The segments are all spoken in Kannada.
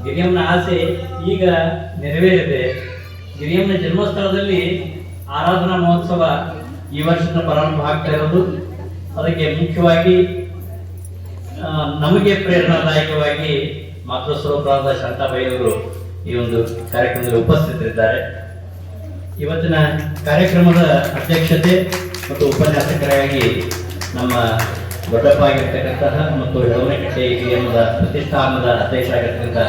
ಗಿರಿಯಮ್ಮನ ಆಸೆ ಈಗ ನೆರವೇರಿದೆ. ಗಿರಿಯಮ್ಮನ ಜನ್ಮಸ್ಥಳದಲ್ಲಿ ಆರಾಧನಾ ಮಹೋತ್ಸವ ಈ ವರ್ಷದ ಪ್ರಾರಂಭ ಆಗ್ತಾ ಇರೋದು. ಅದಕ್ಕೆ ಮುಖ್ಯವಾಗಿ ನಮಗೆ ಪ್ರೇರಣಾದಾಯಕವಾಗಿ ಮಾತೃಸ್ವರೂಪರಾದ ಶಾಂತಾಬಾಯಿ ಅವರು ಈ ಒಂದು ಕಾರ್ಯಕ್ರಮದಲ್ಲಿ ಉಪಸ್ಥಿತರಿದ್ದಾರೆ. ಇವತ್ತಿನ ಕಾರ್ಯಕ್ರಮದ ಅಧ್ಯಕ್ಷತೆ ಮತ್ತು ಉಪನ್ಯಾಸಕರಾಗಿ ನಮ್ಮ ದೊಡ್ಡಪ್ಪ ಆಗಿರ್ತಕ್ಕಂತಹ ಮತ್ತು ಹೆಳವನಕಟ್ಟೆ ಗಿರಿಯಮ್ಮದ ಪ್ರತಿಷ್ಠಾನದ ಅಧ್ಯಕ್ಷ ಆಗಿರ್ತಕ್ಕಂಥ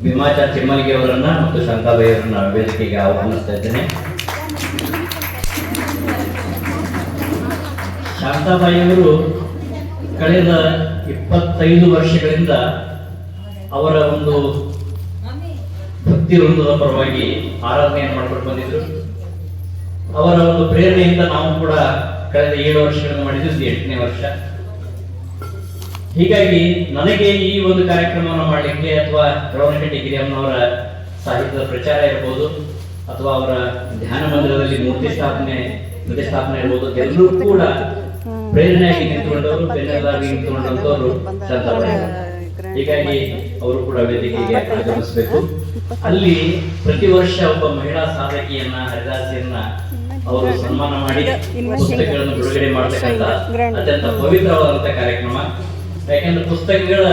ಭೀಮಾಚಾರ್ ಚಿಮ್ಮಲಿಗೆ ಅವರನ್ನ ಮತ್ತು ಶಾಂತಾಬಾಯಿ ಅವರನ್ನ ವೇದಿಕೆಗೆ ಆಹ್ವಾನಿಸ್ತಾ ಇದ್ದೇನೆ. ಶಾಂತಾಬಾಯಿ ಅವರು ಕಳೆದ 25 ವರ್ಷಗಳಿಂದ ಅವರ ಒಂದು ಭಕ್ತಿ ವೃಂದದ ಪರವಾಗಿ ಆರಾಧನೆಯನ್ನು ಮಾಡ್ಕೊಂಡು ಬಂದಿದ್ರು. ಅವರ ಒಂದು ಪ್ರೇರಣೆಯಿಂದ ನಾವು ಕೂಡ ಕಳೆದ 7 ವರ್ಷಗಳನ್ನು ಮಾಡಿದ್ದು 8ನೇ ವರ್ಷ. ಹೀಗಾಗಿ ನನಗೆ ಈ ಒಂದು ಕಾರ್ಯಕ್ರಮವನ್ನು ಮಾಡಲಿಕ್ಕೆ ಅಥವಾ ಹೆಳವನಕಟ್ಟೆ ಗಿರಿಯಮ್ಮನವರ ಸಾಹಿತ್ಯದ ಪ್ರಚಾರ ಇರ್ಬೋದು ಅಥವಾ ಅವರ ಧ್ಯಾನ ಮಂದಿರದಲ್ಲಿ ಪ್ರತಿಷ್ಠಾಪನೆ ಇರ್ಬೋದು, ಎಲ್ಲರೂ ಕೂಡ ಪ್ರೇರಣೆಯಾಗಿ ನಿಂತುಕೊಂಡವರು, ಬೆನ್ನೆಲುಬಾಗಿ ನಿಂತುಕೊಂಡಂತವರು ಶಾಂತಾಬಾಯಿ. ಹೀಗಾಗಿ ಅವರು ಕೂಡ ವೇದಿಕೆಗೆ ಆಗಮಿಸಬೇಕು. ಅಲ್ಲಿ ಪ್ರತಿ ವರ್ಷ ಒಬ್ಬ ಮಹಿಳಾ ಸಾಧಕಿಯನ್ನ, ಹರಿದಾಸಿಯನ್ನ ಅವರು ಸನ್ಮಾನ ಮಾಡಿ ಪುಸ್ತಕಗಳನ್ನು ಬಿಡುಗಡೆ ಮಾಡತಕ್ಕಂತ ಅತ್ಯಂತ ಪವಿತ್ರವಾದಂತ ಕಾರ್ಯಕ್ರಮ. ಯಾಕಂದ್ರೆ ಪುಸ್ತಕಗಳ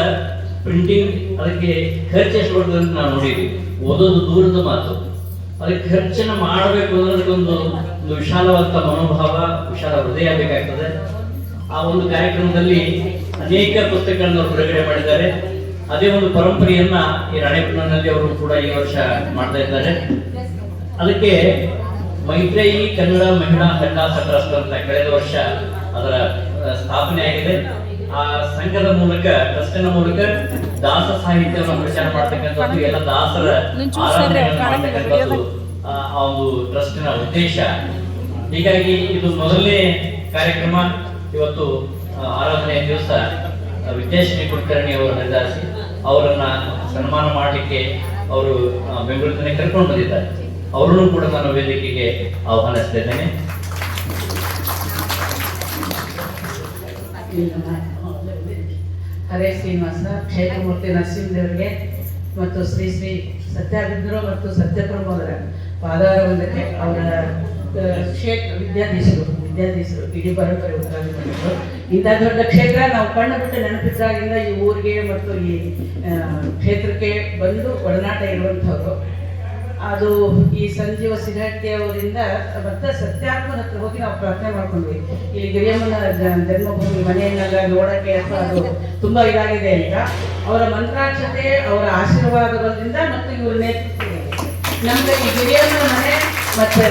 ಪ್ರಿಂಟಿಂಗ್ ಅದಕ್ಕೆ ಖರ್ಚು ಎಷ್ಟು ಬರ್ತದೆ ಅಂತ ನಾವು ನೋಡಿದ್ವಿ. ಓದೋದು ದೂರದ ಮಾತು, ಅದಕ್ಕೆ ಖರ್ಚನ್ನ ಮಾಡಬೇಕು ಅಂದ್ರೆ ಅದಕ್ಕೊಂದು ವಿಶಾಲವಾದ ಮನೋಭಾವ, ವಿಶಾಲ ಹೃದಯ ಬೇಕಾಗ್ತದೆ. ಆ ಒಂದು ಕಾರ್ಯಕ್ರಮದಲ್ಲಿ ಅನೇಕ ಪುಸ್ತಕಗಳನ್ನು ಅವರು ಬಿಡುಗಡೆ ಮಾಡಿದ್ದಾರೆ. ಅದೇ ಒಂದು ಪರಂಪರೆಯನ್ನ ಈ ರಾಣೆಬೆನ್ನೂರಿನಲ್ಲಿ ಅವರು ಕೂಡ ಈ ವರ್ಷ ಮಾಡ್ತಾ ಇದ್ದಾರೆ. ಅದಕ್ಕೆ ಮೈತ್ರೇಯಿ ಕನ್ನಡ ಮಹಿಳಾ ಹರಿದಾಸ ಟ್ರಸ್ಟ್ ಅಂತ ಕಳೆದ ವರ್ಷ ಅದರ ಸ್ಥಾಪನೆ ಆಗಿದೆ. ಆ ಸಂಘದ ಮೂಲಕ, ಟ್ರಸ್ಟಿನ ಮೂಲಕ ದಾಸ ಸಾಹಿತ್ಯವನ್ನು ಪ್ರಚಾರ ಮಾಡ್ತಕ್ಕಂಥದ್ದು, ಎಲ್ಲ ದಾಸರ ಆರಾಧನೆಯನ್ನು ಮಾಡ್ತಕ್ಕಂಥದ್ದು ಆ ಒಂದು ಟ್ರಸ್ಟಿನ ಉದ್ದೇಶ. ಹೀಗಾಗಿ ಇದು ಮೊದಲನೇ ಕಾರ್ಯಕ್ರಮ. ಇವತ್ತು ಆರಾಧನೆಯ ದಿವಸ ವಿದ್ಯಾಶ್ರೀ ಕುಲಕರ್ಣಿ ಅವರು ಹರಿದಾಸಿ ಅವರನ್ನ ಸನ್ಮಾನ ಮಾಡಲಿಕ್ಕೆ ಅವರು ಬೆಂಗಳೂರಿನ ಕರ್ಕೊಂಡು ಬಂದಿದ್ದಾರೆ. ಅವರನ್ನು ಕೂಡ ನಾನು ವೇದಿಕೆಗೆ ಆಹ್ವಾನಿಸ್ತಾ ಇದ್ದೇನೆ. ಹರೇ ಶ್ರೀನಿವಾಸ, ಕ್ಷೇತ್ರಮೂರ್ತಿ ನರಸಿಂಹದೇವರಿಗೆ ಮತ್ತು ಶ್ರೀ ಶ್ರೀ ಸತ್ಯಾಭಿದ್ರು ಮತ್ತು ಸತ್ಯಪ್ರಮೋದರ ಪಾದಾರವಂದಕ್ಕೆ ಅವರ ಕ್ಷೇತ್ರ ವಿದ್ಯಾಧೀಶರು ಇಡೀ ಪರಂಪರೆ ಉತ್ತರಾಧಿಕಾರಿಗಳು. ಇಂಥ ದೊಡ್ಡ ಕ್ಷೇತ್ರ ನಾವು ಕಣ್ಣು ಬಿಟ್ಟು ನೆನಪಿದ್ದಾಗಿಂದ ಈ ಊರಿಗೆ ಮತ್ತು ಈ ಕ್ಷೇತ್ರಕ್ಕೆ ಬಂದು ಒಡನಾಟ ಇರುವಂಥವ್ರು. ಅದು ಈ ಸಂಜೀವ ಸಿರಹಟ್ಟಿ ಅವರಿಂದ ಮತ್ತೆ ಸತ್ಯಾತ್ಮನ ಹತ್ರ ಹೋಗಿ ನಾವು ಪ್ರಾರ್ಥನೆ ಮಾಡ್ಕೊಂಡ್ವಿ. ಇಲ್ಲಿ ಗಿರಿಯಮ್ಮನ ಜನ್ಮಭೂಮಿ ಮನೆಯನ್ನೆಲ್ಲ ನೋಡಕ್ಕೆ ಅಥವಾ ಅದು ತುಂಬಾ ಇದಾಗಿದೆ ಅಂತ ಅವರ ಮಂತ್ರಾಕ್ಷತೆ, ಅವರ ಆಶೀರ್ವಾದಗಳಿಂದ ಮತ್ತು ಇವ್ರ ನೇತೃತ್ವದಲ್ಲಿ ನಮ್ಗೆ ಈ ಗಿರಿಯಮ್ಮನ ಮನೆ ಮತ್ತೆ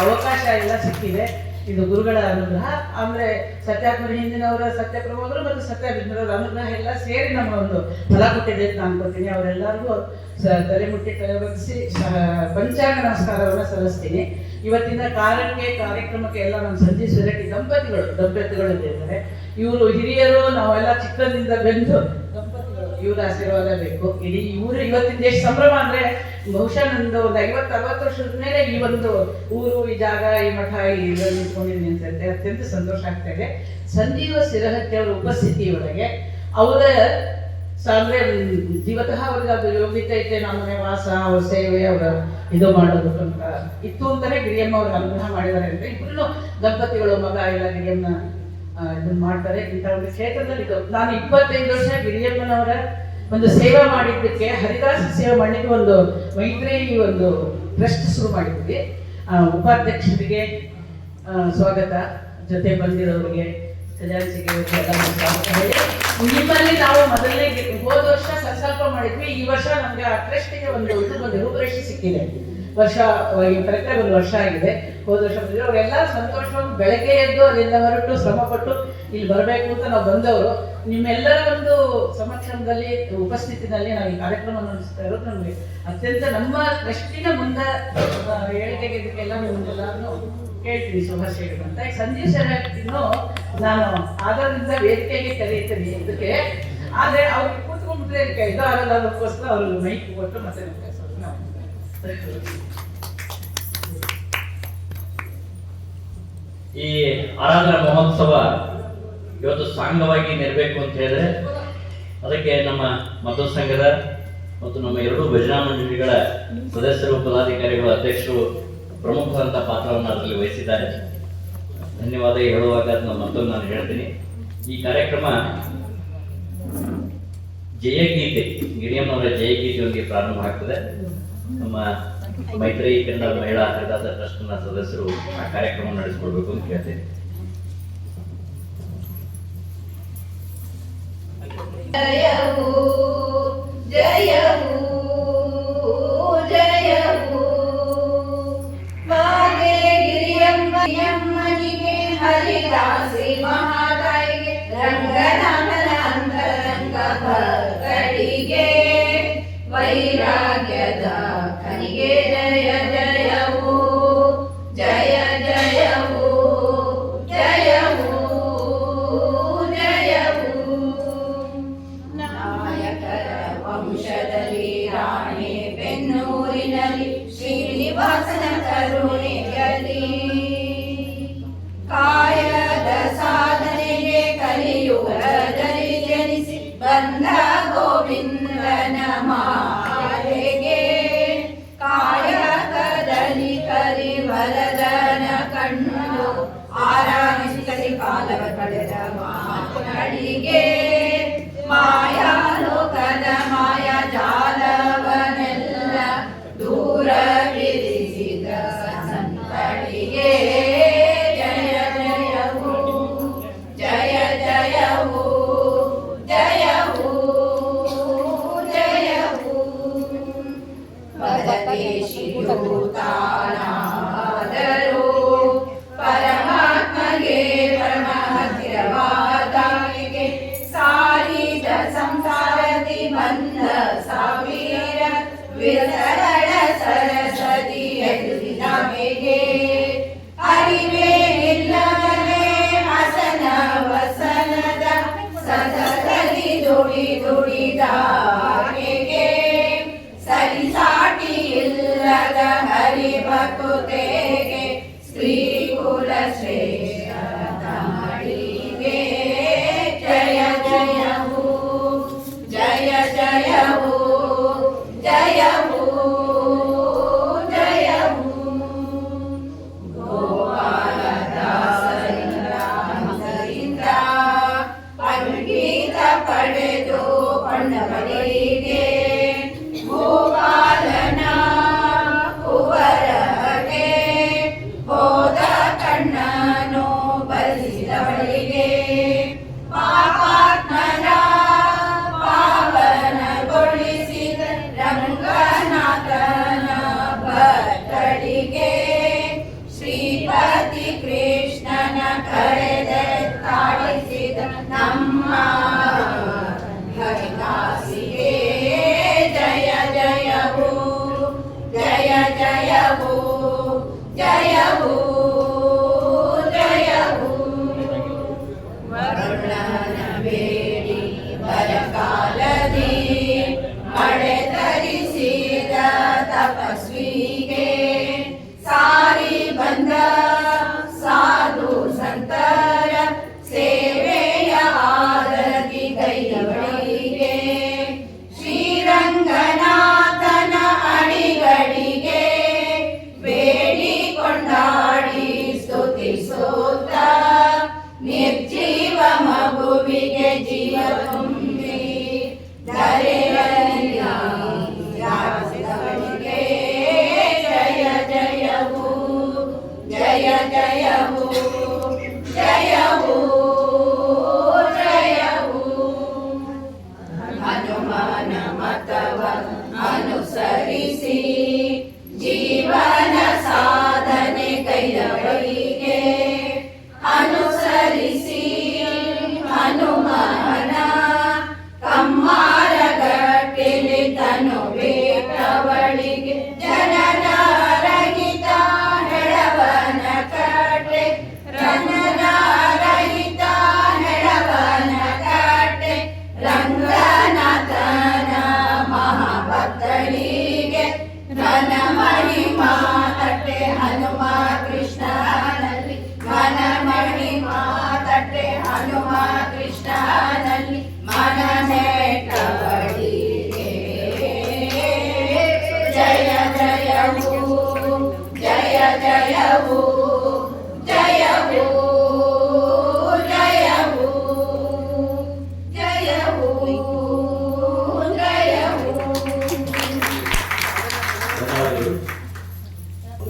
ಅವಕಾಶ ಎಲ್ಲ ಸಿಕ್ಕಿದೆ. ಇದು ಗುರುಗಳ ಅನುಗ್ರಹ. ಆಮೇಲೆ ಸತ್ಯಾತ್ಮರ ಹಿಂದಿನವರ ಸತ್ಯಪ್ರಭೋದರು ಮತ್ತು ಸತ್ಯಾಭಿಜ್ಞರವರ ಅನುಗ್ರಹ ಎಲ್ಲ ಸೇರಿ ನಮ್ಮ ಒಂದು ಫಲ ಕೊಟ್ಟಿದೆ ಅಂತ ಅನ್ಕೋತೀನಿ. ಅವರೆಲ್ಲರಿಗೂ ತಲೆ ಮುಟ್ಟಿ ಕೈಬಗ್ಗಿಸಿ ಪಂಚಾಂಗ ನಮಸ್ಕಾರವನ್ನು ಸಲ್ಲಿಸ್ತೀನಿ. ಇವತ್ತಿನ ಕಾರ್ಯಕ್ರಮಕ್ಕೆ ಎಲ್ಲ ನಮ್ಮ ಸಂಜೀವ್ ಸಿರಟ್ಟಿ ದಂಪತಿಗಳು ಇದ್ದಾರೆ. ಇವರು ಹಿರಿಯರು, ನಾವೆಲ್ಲ ಚಿಕ್ಕಂದಿಂದ ಬೆಂದು ದಂಪತಿಗಳು, ಇವರ ಆಶೀರ್ವಾದ ಬೇಕು. ಇಡೀ ಊರು ಇವತ್ತಿನ ಎಷ್ಟು ಸಂಭ್ರಮ ಅಂದ್ರೆ ಬಹುಶಃ ನಂದು ಒಂದು 50-60 ವರ್ಷದ ಮೇಲೆ ಈ ಒಂದು ಊರು, ಈ ಜಾಗ, ಈ ಮಠ ಇದರಲ್ಲಿ ನಿಂತ್ಕೊಂಡಿದ್ದೀನಿ ಅಂತ ಅತ್ಯಂತ ಸಂತೋಷ ಆಗ್ತಾ ಇದೆ. ಸಂಜೀವ ಸಿರಹಟ್ಟಿ ಅವರ ಉಪಸ್ಥಿತಿಯೊಳಗೆ ಅವರ ಅಂದ್ರೆ ಜೀವತಃ ಅವ್ರಿಗೆ ಅದು ಯೋಗ್ಯತೆ ಐತೆ, ನಮ್ಮನೆ ವಾಸ, ಅವ್ರ ಸೇವೆ, ಅವರ ಇದು ಮಾಡೋದು ಅಂತ ಇತ್ತು ಅಂತಾನೆ ಗಿರಿಯಮ್ಮ ಅವ್ರಿಗೆ ಅನುಗ್ರಹ ಮಾಡಿದ್ದಾರೆ ಅಂತ ಇಬ್ಬರು ದಂಪತಿಗಳು ಮಗ ಎಲ್ಲ ಗಿರಿಯಮ್ಮನ ಇದನ್ನ ಮಾಡ್ತಾರೆ. ಇಂಥ ಒಂದು ಕ್ಷೇತ್ರದಲ್ಲಿ ನಾನು 25 ವರ್ಷ ಗಿರಿಯಮ್ಮನವರ ಒಂದು ಸೇವೆ ಮಾಡಿದ್ದಕ್ಕೆ, ಹರಿದಾಸ ಸೇವೆ ಮಾಡಿದ್ದು ಒಂದು ಮೈತ್ರೇಯಿ ಒಂದು ಟ್ರಸ್ಟ್ ಶುರು ಮಾಡಿದ್ವಿ. ಉಪಾಧ್ಯಕ್ಷರಿಗೆ ಸ್ವಾಗತ, ಜೊತೆ ಬಂದಿರೋರಿಗೆ ಖಜಾಂಚಿಗೆ ನಿಮ್ಮಲ್ಲಿ ನಾವು ಮೊದಲನೇ ಹೋದ ವರ್ಷ ಸಂಕಲ್ಪ ಮಾಡಿದ್ವಿ. ಈ ವರ್ಷ ನಮ್ಗೆ ಆ ಟ್ರಸ್ಟಿಗೆ ಒಂದು ರೂಪರೇಷೆ ಸಿಕ್ಕಿದೆ. ಕರೆಕ್ಟಾಗಿ ಒಂದು ವರ್ಷ ಆಗಿದೆ. ಹೋದ ವರ್ಷ ಬಂದಿದ್ರು ಅವರೆಲ್ಲ ಸಂತೋಷವಾಗಿ ಬೆಳಗ್ಗೆ ಎದ್ದು ಅಲ್ಲಿಂದ ಹೊರಟು ಶ್ರಮ ಪಟ್ಟು ಇಲ್ಲಿ ಬರಬೇಕು ಅಂತ ನಾವು ಬಂದವರು. ನಿಮ್ಮೆಲ್ಲರ ಒಂದು ಸಮಕ್ಷಮದಲ್ಲಿ ಉಪಸ್ಥಿತಿನಲ್ಲಿ ನಾವು ಈ ಕಾರ್ಯಕ್ರಮ ನಡೆಸ್ತಾ ಇರೋದು ನಮಗೆ ಅತ್ಯಂತ ನಮ್ಮ ಟ್ರಸ್ಟಿನ ಮುಂದೆ ಏಳಿಗೆಗೆ ಇದಕ್ಕೆಲ್ಲ ನಿಮ್ಗೆಲ್ಲರೂ ಕೇಳ್ತೀನಿ ಶುಭಾಶಯಗಳು ಅಂತ. ಸಂಜೀವ್ ಶರತ್ತಿನೂ ನಾನು ಆಧಾರದಿಂದ ವೇದಿಕೆಗೆ ಕರೆಯುತ್ತೇನೆ ಇದಕ್ಕೆ. ಆದರೆ ಅವ್ರಿಗೆ ಕೂತ್ಕೊಂಡ್ಬಿಟ್ರೆ ಇದಕ್ಕೆ ಇದು ಆಗಲ್ಲ, ಅದಕ್ಕೋಸ್ಕರ ಅವ್ರಿಗೆ ಮೈಕ್ ಕೊಟ್ಟು ಮತ್ತೆ ಈ ಆರಾಧನಾ ಮಹೋತ್ಸವ ಇವತ್ತು ಸಾಂಗವಾಗಿ ನೆರಬೇಕು ಅಂತ ಹೇಳಿದ್ರೆ ಅದಕ್ಕೆ ನಮ್ಮ ಮಧು ಸಂಘದ ಮತ್ತು ನಮ್ಮ ಎರಡೂ ಭಜನಾ ಮಂಡಳಿಗಳ ಸದಸ್ಯರು, ಪದಾಧಿಕಾರಿಗಳು, ಅಧ್ಯಕ್ಷರು ಪ್ರಮುಖವಾದಂಥ ಪಾತ್ರವನ್ನು ಅದರಲ್ಲಿ ವಹಿಸಿದ್ದಾರೆ. ಧನ್ಯವಾದ ಹೇಳುವಾಗ ಅದನ್ನ ಮತ್ತೊಂದು ನಾನು ಹೇಳ್ತೀನಿ. ಈ ಕಾರ್ಯಕ್ರಮ ಜಯಗೀತೆ, ಗಿರಿಯಮ್ಮನವರ ಜಯಗೀತೆಯೊಂದಿಗೆ ಪ್ರಾರಂಭ ಆಗ್ತದೆ. ನಮ್ಮ ಮೈತ್ರಿ ಕನ್ನಡ ಮಹಿಳಾ ಹರಿದಾಸ ಟ್ರಸ್ಟ್ನ ಸದಸ್ಯರು ಆ ಕಾರ್ಯಕ್ರಮ ನಡೆಸಿಕೊಡ್ಬೇಕು ಅಂತ ಕೇಳ್ತೇನೆ. ಜಯವು ಜಯವು ಜಯವು ಮಾಗೆ ಗಿರಿಯಮ್ಮನಿಗೆ ಹರಿದಾಸಿ ಮಹಾತಾಯಿಗೆ ರಂಗನಾಥನ ಅಂತರಂಗ ಭಕ್ತರಿಗೆ ವೈರಾಗ್ಯದ ಕನಿಗೆ ಜಯ ಜಯವು ಜಯ ಜಯವು ಜಯವು ಜಯವು ನಾಯಕರ ವಂಶದಲ್ಲಿ ರಾಣಿ ಬೆನ್ನೂರಿನಲ್ಲಿ ಶ್ರೀನಿವಾಸನ ಕರುಣೆಯಲ್ಲಿ ಕಾಯದ ಸಾಧನೆಗೆ ಕಲಿಯುಗದಲ್ಲಿ ಜನಿಸಿ ಬಂದ ಗೋವಿಂದನ ಮಾಲೆಗೆ ಕಾಯಕದಲ್ಲಿ ಕಲಿವರದನ ಕಂಡು ಆರಾಮಿಸಿ ಕಾಲವ ಕಳೆದ ಮಾತುಗಳಿಗೆ ಮಾಯಾಲೋಕದ ಮಾಯಾ ಜಾಲವನೆಲ್ಲ ದೂರವಿರಿಸಿದ ಸಂತಳಿಗೆ ಜಯ ಜಯವು ಜಯ ಜಯವು ಜಯವು ಜಯವು ಪರದೇಶಿಯು ತಾನಾದರೂ ಪರಮಾತ್ಮಗೆ ಪರಮ ಹತ್ತಿರವಾದಾಗೆ ಸಾರಿದ ಸಂಸಾರದಿ ಬಂದ ಸಾವಿರ ವಿರಸಗಳ ಸರಸದಿ ಎದುರಿದಾಗೆ ಅರಿವೇ ಇಲ್ಲವೇ ಹಸನ ವಸನದ ಸತತದಿ ದುಡಿ ದುಡಿದಾಗೆ ಸರಿಸಾಟಿ ಇಲ್ಲದ ಹರಿಭಕ್ತೆಗೆ ಸ್ತ್ರೀ ಕುಲ ಶ್ರೇಷ್ಠ ತಮಡಿಗೆ ಜಯ ಜಯವು ಜಯ ಜಯವು ಜಯವು ಜಯವು ಗೋಪಾಲದಾಸರಿಂದ ಅಂಗೀತ ಪಡೆದು ಪಂಡವರಿಗೆ ಗೋಪಾಲನ ಕುವರಗೆ ಹೋದ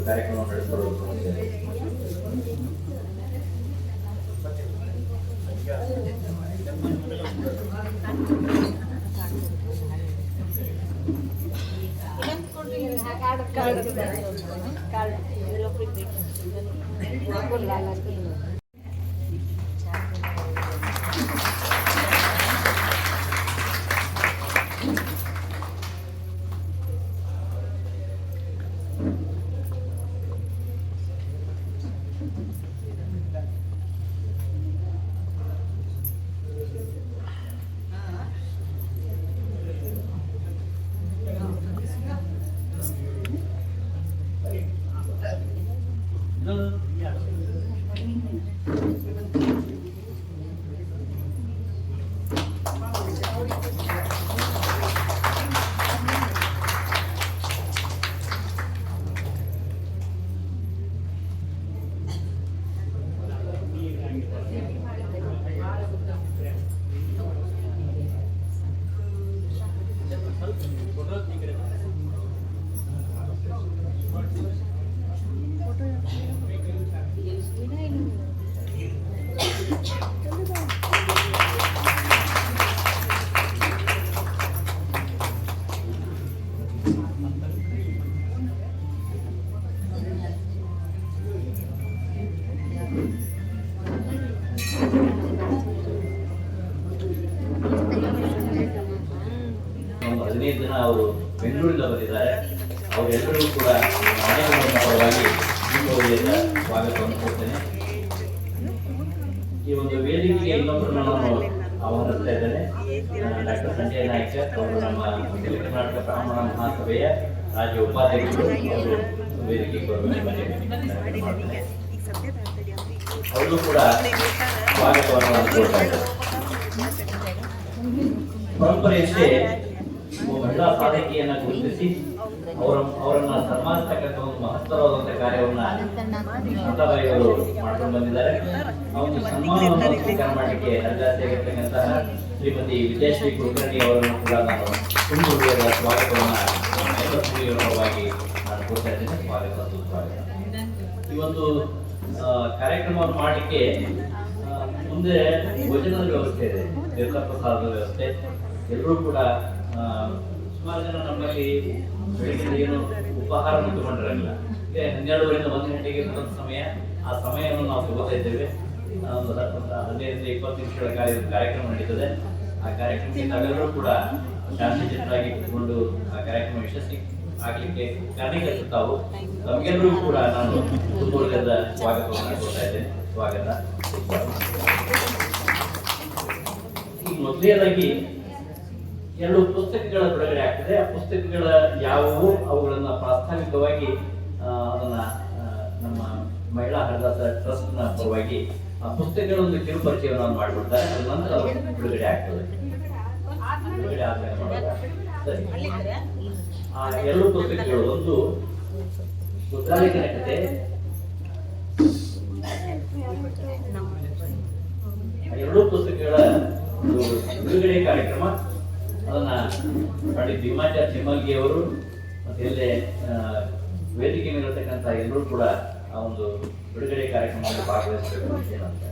ಕಾರ್ಯಕ್ರಮ ನಡೆಸಿಕೊಳ್ಳಲು ಒಂದು 15 ಜನ ಅವರು ಬೆಂಗಳೂರಿಂದ ಬಂದಿದ್ದಾರೆ. ಅವರೆಲ್ಲರಿಗೂ ಕೂಡ ಪರವಾಗಿ ಸ್ವಾಗತವನ್ನು ಕೊಡ್ತೇನೆ. ಈ ಒಂದು ವೇದಿಕೆಗೆ ಇನ್ನೊಬ್ಬರನ್ನ ನಾನು ಆಹ್ವಾನಿಸ್ತಾ ಇದ್ದೇನೆ. ಡಾಕ್ಟರ್ ಸಂಜಯ್ ನಾಯ್ಕ ಅವರು ನಮ್ಮ ಅಖಿಲ ಕರ್ನಾಟಕ ಬ್ರಾಹ್ಮಣ ಮಹಾಸಭೆಯ ರಾಜ್ಯ ಉಪಾಧ್ಯಕ್ಷರು. ಅವರು ವೇದಿಕೆಗೆ ಮಾಡ್ತೇನೆ. ಅವರು ಕೂಡ ಸ್ವಾಗತವನ್ನು ಕೊಡ್ತಾ ಇದ್ದಾರೆ. ಪರಂಪರೆಯಷ್ಟೇ ಮಹಿಳಾ ಸಾಧಕಿಯನ್ನ ಗುರುತಿಸಿ ಅವರನ್ನ ಸನ್ಮಾನಿಸ್ತಕ್ಕಂಥ ಒಂದು ಮಹತ್ತರವಾದಂತಹ ಕಾರ್ಯವನ್ನ ಸಂತಾಬಾಯಿಯವರು ಮಾಡ್ಕೊಂಡು ಬಂದಿದ್ದಾರೆ. ಆ ಒಂದು ಸನ್ಮಾನವನ್ನು ಸ್ವೀಕಾರ ಮಾಡಲಿಕ್ಕೆ ನರಜಾತಿಯಾಗಿರ್ತಕ್ಕಂತಹ ಶ್ರೀಮತಿ ವಿದ್ಯಾಶ್ರೀ ಕುಲಕರ್ಣಿ ಅವರನ್ನು ಕೂಡ ನಾನು ತುಂಬ ಹೃದಯದ ಸ್ವಾಗತವನ್ನ ಪರವಾಗಿ ನಾನು ಕೊಡ್ತಾ ಇದ್ದೇನೆ. ಸ್ವಾಗತ ಸುಸ್ವಾಗತ. ಈ ಒಂದು ಕಾರ್ಯಕ್ರಮವನ್ನು ಮಾಡಲಿಕ್ಕೆ ಮುಂದೆ ಭೋಜನದ ವ್ಯವಸ್ಥೆ ಇದೆ, ತೀರ್ಥಪ್ರಸಾದದ ವ್ಯವಸ್ಥೆ. ಎಲ್ಲರೂ ಕೂಡ ಸುಮಾರು ಜನ ನಮ್ಮಲ್ಲಿ ಬೆಳಿಗ್ಗೆ ಏನು ಉಪಹಾರವನ್ನು ತಗೊಂಡಿರಲಿಲ್ಲ. ಈಗ 12ರಿಂದ 1 ಗಂಟೆಗೆ ಇರುವಂಥ ಸಮಯ, ಆ ಸಮಯವನ್ನು ನಾವು ತಗೋತಾ ಇದ್ದೇವೆ. 15-20 ನಿಮಿಷಗಳ ಕಾರ್ಯಕ್ರಮ ನಡೀತದೆ. ಆ ಕಾರ್ಯಕ್ರಮಕ್ಕೆ ತಾವೆಲ್ಲರೂ ಕೂಡ ಶಾಂತಿಚಿತ್ತರಾಗಿ ಕೂತ್ಕೊಂಡು ಆ ಕಾರ್ಯಕ್ರಮ ಯಶಸ್ವಿ ಆಗಲಿಕ್ಕೆ ಕಾರಣೀಕರಿಸುತ್ತಾವು. ತಮಗೆಲ್ಲರಿಗೂ ಕೂಡ ನಾನು ತುಂಬುವುದರಿಂದ ಸ್ವಾಗತವನ್ನು ಕೊಡ್ತಾ ಇದ್ದೇನೆ. ಸ್ವಾಗತ. ಈಗ ಮೊದಲನೇದಾಗಿ 2 ಪುಸ್ತಕಗಳ ಬಿಡುಗಡೆ ಆಗ್ತದೆ. ಆ ಪುಸ್ತಕಗಳ ಯಾವುವು ಅವುಗಳನ್ನ ಪ್ರಾಸ್ತಾವಿಕವಾಗಿ ಅದನ್ನ ನಮ್ಮ ಮಹಿಳಾ ಹರಿದಾಸ ಟ್ರಸ್ಟ್ ನ ಪರವಾಗಿ ಆ ಪುಸ್ತಕಗಳ ಒಂದು ಕಿರುಪರಿಚಯವನ್ನು ಮಾಡಿಕೊಡ್ತಾರೆ. ಅದ ನಂತರ ಬಿಡುಗಡೆ ಆಗ್ತದೆ. ಬಿಡುಗಡೆ ಆದ್ಮೇಲೆ ಆ 2 ಪುಸ್ತಕಗಳು, ಒಂದು ಮುದ್ರಾಲೇಖನ ಕಥೆ, ಆ 2 ಪುಸ್ತಕಗಳ ಒಂದು ಬಿಡುಗಡೆ ಕಾರ್ಯಕ್ರಮ. ಅದನ್ನ ಪಂಡಿತ್ ಭೀಮಾಚಾರ್ಯ ಚಿಮ್ಮಲ್ಗಿ ಅವರು ಮತ್ತೆ ಎಲ್ಲೇ ವೇದಿಕೆ ಮೇಲಿರತಕ್ಕಂಥ ಎಲ್ಲರೂ ಕೂಡ ಆ ಒಂದು ಬಿಡುಗಡೆ ಕಾರ್ಯಕ್ರಮದಲ್ಲಿ ಭಾಗವಹಿಸಬೇಕು ಅಂತ ಹೇಳ್ತಾರೆ.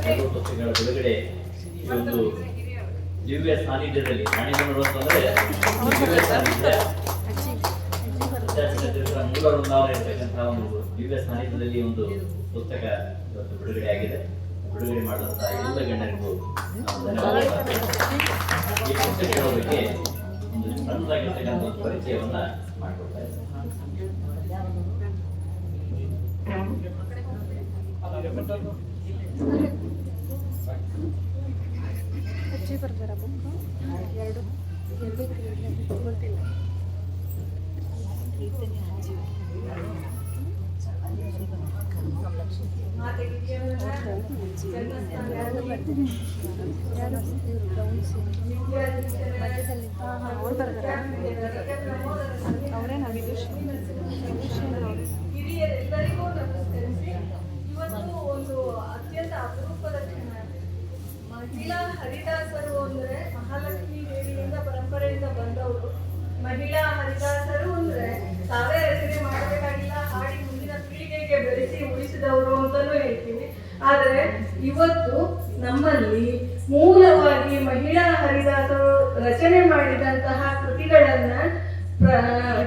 ಮೂರು ಪುಸ್ತಕಗಳ ಬಿಡುಗಡೆ ಈ ಒಂದು ದಿವ್ಯ ಸಾನ್ನಿಧ್ಯದಲ್ಲಿ ರಾಣಿಬೆನ್ನೂರು ಅಂತಂದ್ರೆ ದಿವ್ಯ ಸಾನ್ನಿಧ್ಯ ಮೂಲ ವೃಂದಾವನ ಇರತಕ್ಕಂತಹ ಒಂದು ದಿವ್ಯ ಸಾನ್ನಿಧ್ಯದಲ್ಲಿ ಒಂದು ಪುಸ್ತಕ ಇವತ್ತು ಬಿಡುಗಡೆ ಆಗಿದೆ. ಬಿಡುಗಡೆ ಮಾಡಿದಂತಹ ಎಲ್ಲ ಗಣ್ಯರಿಗೂ ನಾವು ಧನ್ಯವಾದ. ಈ ಪುಸ್ತಕಗಳ ಬಗ್ಗೆ ಒಂದು ಸಣ್ಣದಾಗಿರ್ತಕ್ಕಂಥ ಒಂದು ಪರಿಚಯವನ್ನ ಮಾಡಿಕೊಡ್ತಾ ಇದ್ದೇನೆ. ಹಿರಿಯರೆಲ್ಲರಿಗೂ ನಮಸ್ಕರಿಸಿ ಇವತ್ತು ಒಂದು ಅತ್ಯಂತ ಅಪರೂಪದ ಕ್ಷಣ. ಮಹಿಳಾ ಹರಿದಾಸರು ಅಂದರೆ ಮಹಾಲಕ್ಷ್ಮಿ ದೇವಿಯಿಂದ ಪರಂಪರೆಯಿಂದ ಬಂದವರು. ಮಹಿಳಾ ಹರಿದಾಸರು ಅಂದ್ರೆ ತಾವೇ ರಚನೆ ಮಾಡಬೇಕಾಗಿಲ್ಲ, ಹಾಡಿ ಮುಂದಿನ ಪೀಳಿಗೆಗೆ ಬೆಳೆಸಿ ಉಳಿಸಿದವರು ಅಂತಾನೂ ಹೇಳ್ತೀವಿ. ಆದರೆ ಇವತ್ತು ನಮ್ಮಲ್ಲಿ ಮೂಲವಾಗಿ ಮಹಿಳಾ ಹರಿದಾಸರು ರಚನೆ ಮಾಡಿದಂತಹ ಕೃತಿಗಳನ್ನ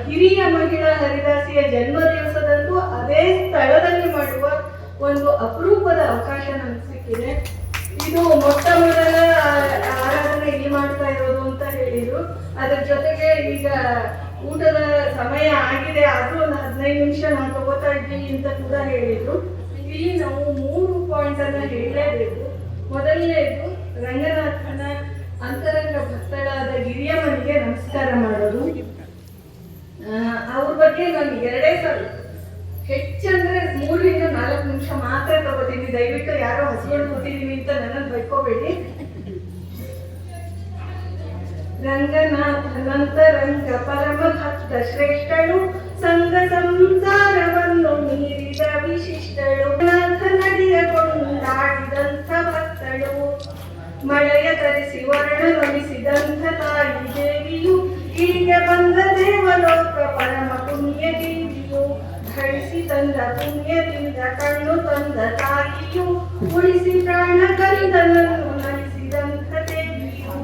ಹಿರಿಯ ಮಹಿಳಾ ಹರಿದಾಸಿಯ ಜನ್ಮ ದಿವಸದಂದು ಅದೇ ಸ್ಥಳದಲ್ಲಿ ಮಾಡುವ ಒಂದು ಅಪರೂಪದ ಅವಕಾಶ ನಮ್ಗೆ ಸಿಕ್ಕಿದೆ. ಇದು ಮೊಟ್ಟ ಮೊದಲ ಆರಾಧನೆ ಇಲ್ಲಿ ಮಾಡ್ತಾ ಇರೋದು ಅಂತ ಹೇಳಿದ್ರು. ಅದ್ರ ಜೊತೆಗೆ ಈಗ ಊಟದ ಸಮಯ ಆಗಿದೆ, ಆದ್ರೂ ಒಂದು 15 ನಿಮಿಷ ನಾವು ತಗೋತಾ ಇದ್ದೀವಿ ಅಂತ ಕೂಡ ಹೇಳಿದ್ರು. ಇಲ್ಲಿ ನಾವು 3 ಪಾಯಿಂಟ್ ಅನ್ನ ಹೇಳಲೇಬೇಕು. ಮೊದಲನೇದು ರಂಗನಾಥನ ಅಂತರಂಗ ಭಕ್ತಳಾದ ಗಿರಿಯಮ್ಮನಿಗೆ ನಮಸ್ಕಾರ ಮಾಡೋದು. ಅವ್ರ ಬಗ್ಗೆ ನಾನು 2 ಸಲ ಹೆಚ್ಚಂದ್ರೆ 3 ರಿಂದ 4 ನಿಮಿಷ ಮಾತ್ರ ತಗೋತೀನಿ. ದಯವಿಟ್ಟು ಯಾರೋ ಹಸ್ಕೊಂಡು ಕೂತಿದೀವಿ ಅಂತ ನನ್ನನ್ನು ಬೈಕೋಬೇಡಿ. ರಂಗನಾಥನಂತರಂಗ ಪರಮ ಭಕ್ತ ಶ್ರೇಷ್ಠಳು, ಸಂಘ ಸಂಸಾರವನ್ನು ಮೀರಿದ ವಿಶಿಷ್ಟಳು, ನಾಥ ನಡಿಯ ಕೊಂಡಾಡಿದಂಥ ಭಕ್ತಳು, ಮಳೆಯ ತರಿಸಿ ವರ್ಣನಮಿಸಿದಂಥ ತಾಯಿ ದೇವಿಯು, ಹೀಗೆ ಬಂದ ದೇವಲೋಕ ಪರಮ ಪುಣ್ಯ ದೇವಿಯು, ಗಳಿಸಿ ತಂದ ಪುಣ್ಯದಿಂದ ಕಣ್ಣು ತಂದ ತಾಯಿಯು, ಉಳಿಸಿ ಪ್ರಾಣ ಕಂದನನ್ನು ನಳಿಸಿದಂಥ ದೇವಿಯು,